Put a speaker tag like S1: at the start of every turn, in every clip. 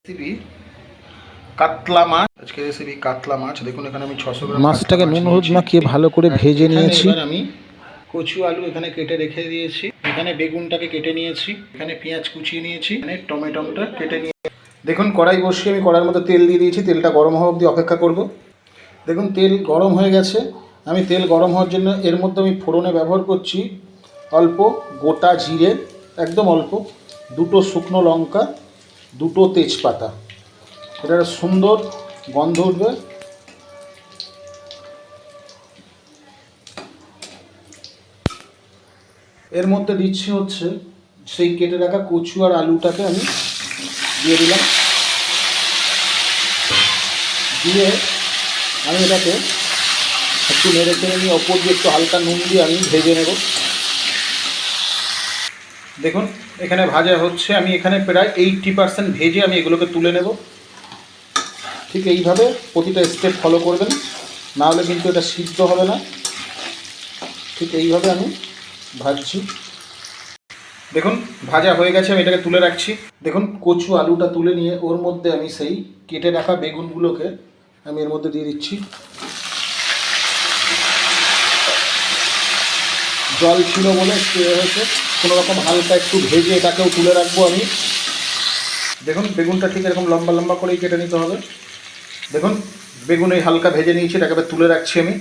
S1: Recipe কাতলা মাছ। আজকে recipe কাতলা মাছ। দেখুন এখানে আমি 600 গ্রাম
S2: মাছটাকে নুন হলুদ মাখিয়ে ভালো করে ভেজে নিয়েছি।
S1: এবার আমি কচু আলু এখানে কেটে রেখে দিয়েছি, এখানে বেগুনটাকে কেটে নিয়েছি, এখানে পেঁয়াজ কুচিয়ে নিয়েছি, এখানে টমেটোটা কেটে নিয়ে দেখুন কড়াই বসিয়ে আমি কড়াইয়ের মধ্যে তেল দিয়ে দিয়েছি। তেলটা গরম হওয়া অবধি অপেক্ষা করব। দেখুন তেল গরম হয়ে গেছে। আমি তেল গরম হওয়ার জন্য এর মধ্যে আমি ফোড়নে ব্যবহার করছি অল্প গোটা জিরে, একদম অল্প, দুটো শুকনো লঙ্কা, দুটো তেজপাতা। এটা সুন্দর গন্ধ উঠবে। এর মধ্যে দিচ্ছি হচ্ছে সেই কেটে রাখা কচু আর আলুটাকে আমি দিয়ে দিলাম। দিয়ে আমি এটাকে একটু নেড়ে চেড়ে নিয়ে ওপর দিয়ে একটু হালকা নুন দিয়ে আমি ভেজে নেব। দেখুন এখানে ভাজা হচ্ছে। আমি এখানে প্রায় 80% ভেজে আমি এগুলোকে তুলে নেব। ঠিক এইভাবে প্রতিটা স্টেপ ফলো করবেন, নাহলে কিন্তু এটা সিদ্ধ হবে না। ঠিক এইভাবে আমি ভাজছি। দেখুন ভাজা হয়ে গেছে, আমি এটাকে তুলে রাখছি। দেখুন কচু আলুটা তুলে নিয়ে ওর মধ্যে আমি সেই কেটে রাখা বেগুনগুলোকে আমি এর মধ্যে দিয়ে দিচ্ছি। জল ছিল বলে হয়েছে, কোনো রকম হালকা একটু ভেজে এটাকেও তুলে রাখবো আমি। দেখুন বেগুনটা ঠিক এরকম লম্বা লম্বা করেই কেটে নিতে হবে। দেখুন বেগুন এই হালকা ভেজে নিয়েছি, এটাকে তুলে রাখছি আমি।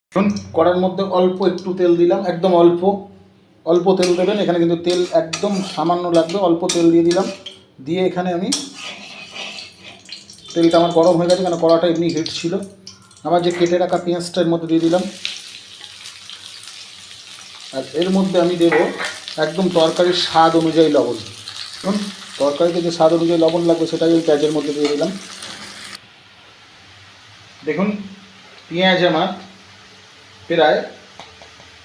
S1: দেখুন কড়ার মধ্যে অল্প একটু তেল দিলাম, একদম অল্প অল্প তেল দেবেন। এখানে কিন্তু তেল একদম সামান্য লাগবে, অল্প তেল দিয়ে দিলাম। দিয়ে এখানে আমি তেলটা আমার গরম হয়ে গেছে, কেন কড়াটা এমনি হিট ছিল। আবার যে কেটে রাখা পেঁয়াজটার মধ্যে দিয়ে দিলাম। আর এর মধ্যে আমি দেব একদম তরকারির স্বাদ অনুযায়ী লবণ। দেখুন তরকারিতে যে স্বাদ অনুযায়ী লবণ লাগবে সেটাই ওই পেঁয়াজের মধ্যে দিয়ে দিলাম। দেখুন পেঁয়াজ আমার প্রায়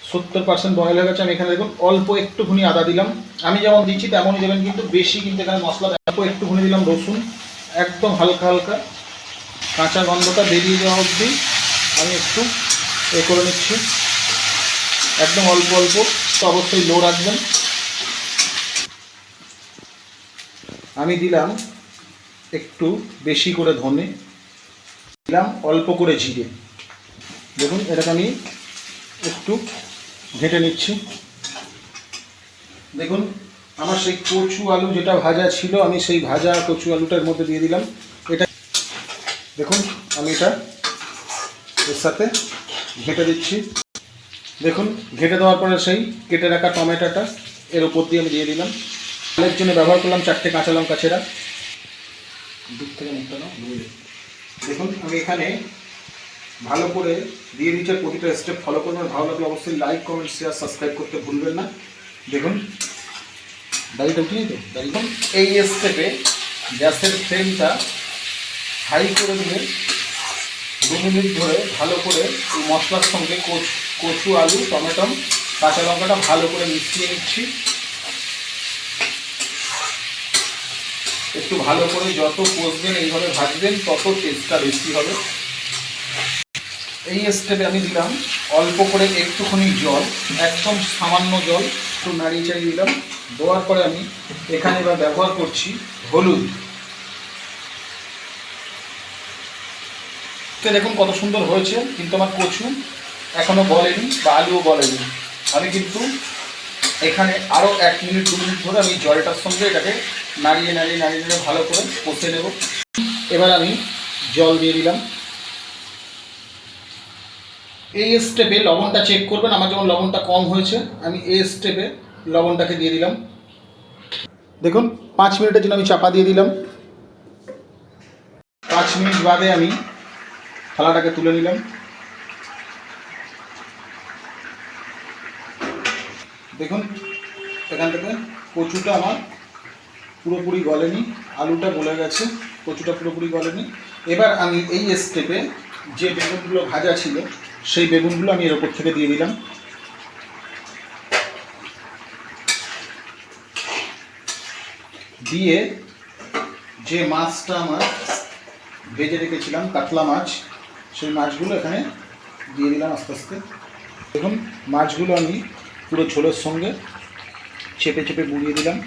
S1: 70% বয়েল হয়ে গেছে। আমি এখানে দেখুন অল্প একটুখানি আদা দিলাম। আমি যেমন দিচ্ছি তেমনই দেবেন, কিন্তু বেশি কিন্তু এখানে মশলা। অল্প একটুখানি দিলাম রসুন, একদম হালকা হালকা কাঁচা গন্ধটা বেরিয়ে যাওয়া অবধি আমি একটু করে নিচ্ছি। একদম অল্প অল্প, তো অবশ্যই লো রাখবেন। আমি দিলাম একটু বেশি করে ধনে, দিলাম অল্প করে জিরে। দেখুন এটাকে আমি একটু ঘেঁটে নিচ্ছি। দেখুন আমার সেই কচু আলু যেটা ভাজা ছিল, আমি সেই ভাজা কচু আলুটার মধ্যে দিয়ে দিলাম। এটা দেখুন আমি এটা এর সাথে ঘেঁটে দিচ্ছি। দেখুন ঘেঁটে দেওয়ার পরে সেই কেটে রাখা টমেটোটা এর উপর দিয়ে আমি দিয়ে দিলাম। ঝালের জন্য ব্যবহার করলাম 4টে কাঁচা লঙ্কা ছেঁড়া। দূর থেকে মুখটা না। দেখুন আমি এখানে ভালো করে দিয়ে দিচ্ছি। প্রতিটা স্টেপ ফলো করবেন। ভালো লাগলে অবশ্যই লাইক, কমেন্ট, শেয়ার, সাবস্ক্রাইব করতে ভুলবেন না। দেখুন দাড়িটা উঠিয়ে তো দেখুন এই স্টেপে গ্যাসের ফ্লেমটা হাই করে দিলে 2 মিনিট ধরে ভালো করে এই মশলার সঙ্গে কচু আলু, টমেটো, কাঁচা লঙ্কাটা ভালো করে মিশিয়ে নিচ্ছি। একটু ভালো করে যত কষবেন, এইভাবে ভাজবেন, তত টেস্টটা বেশি হবে। এই স্টেপে আমি দিলাম অল্প করে একটুখানি জল, একদম সামান্য জল, একটু নাড়িয়ে চাড়িয়ে দিলাম। দেওয়ার পরে আমি এখানে এবার ব্যবহার করছি হলুদ। দেখুন কত সুন্দর হয়েছে, কিন্তু আমার কচু এখনও গলেনি বা আলুও গলেনি। আমি কিন্তু এখানে আরও 1 মিনিট 2 মিনিট ধরে আমি জলটার সঙ্গে এটাকে নাড়িয়ে নাড়িয়ে নাড়িয়ে নাড়িয়ে ভালো করে কষে নেব। এবার আমি জল দিয়ে দিলাম। এই স্টেপে লবণটা চেক করবেন। আমার যেমন লবণটা কম হয়েছে, আমি এই স্টেপে লবণটাকে দিয়ে দিলাম। দেখুন 5 মিনিটের জন্য আমি চাপা দিয়ে দিলাম। 5 মিনিট বাদে আমি থালাটাকে তুলে নিলাম। দেখুন এখান থেকে কচুটা আমার পুরোপুরি গলেনি, আলুটা গলে গেছে, কচুটা পুরোপুরি গলেনি। এবার আমি এই স্টেপে যে বেগুনগুলো ভাজা ছিল সেই বেগুনগুলো আমি এর ওপর থেকে দিয়ে দিলাম। দিয়ে যে মাছটা আমার ভেজে রেখেছিলাম কাতলা মাছ, সেই মাছগুলো এখানে দিয়ে দিলাম আস্তে আস্তে। দেখুন মাছগুলো আমি পুরো ঝোলের সঙ্গে চেপে চেপে বুড়িয়ে দিলাম।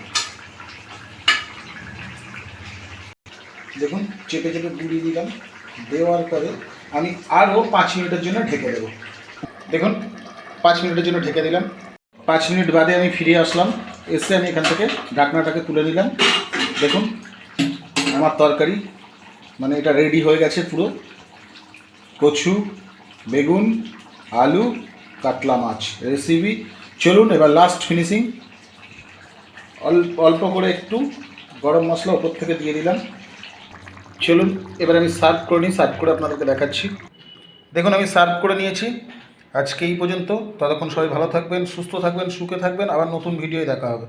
S1: দেখুন চেপে চেপে গুঁড়িয়ে দিলাম। দেওয়ার পরে আমি আরও 5 মিনিটের জন্য ঢেকে দেবো। দেখুন 5 মিনিটের জন্য ঢেকে দিলাম। 5 মিনিট বাদে আমি ফিরে আসলাম। এসে আমি এখান থেকে ঢাকনাটাকে তুলে নিলাম। দেখুন আমার তরকারি মানে এটা রেডি হয়ে গেছে পুরো। কচু, বেগুন, আলু, কাতলা মাছ রেসিপি। চলুন এবার লাস্ট ফিনিশিং। অল্প করে একটু গরম মশলা ওপর থেকে দিয়ে দিলাম। চলুন এবার আমি সার্ভ করে নিই। সার্ভ করে আপনাদেরকে দেখাচ্ছি। দেখুন আমি সার্ভ করে নিয়েছি। আজকে এই পর্যন্ত। ততক্ষণ সবাই ভালো থাকবেন, সুস্থ থাকবেন, সুখে থাকবেন। আবার নতুন ভিডিওয় দেখা হবে।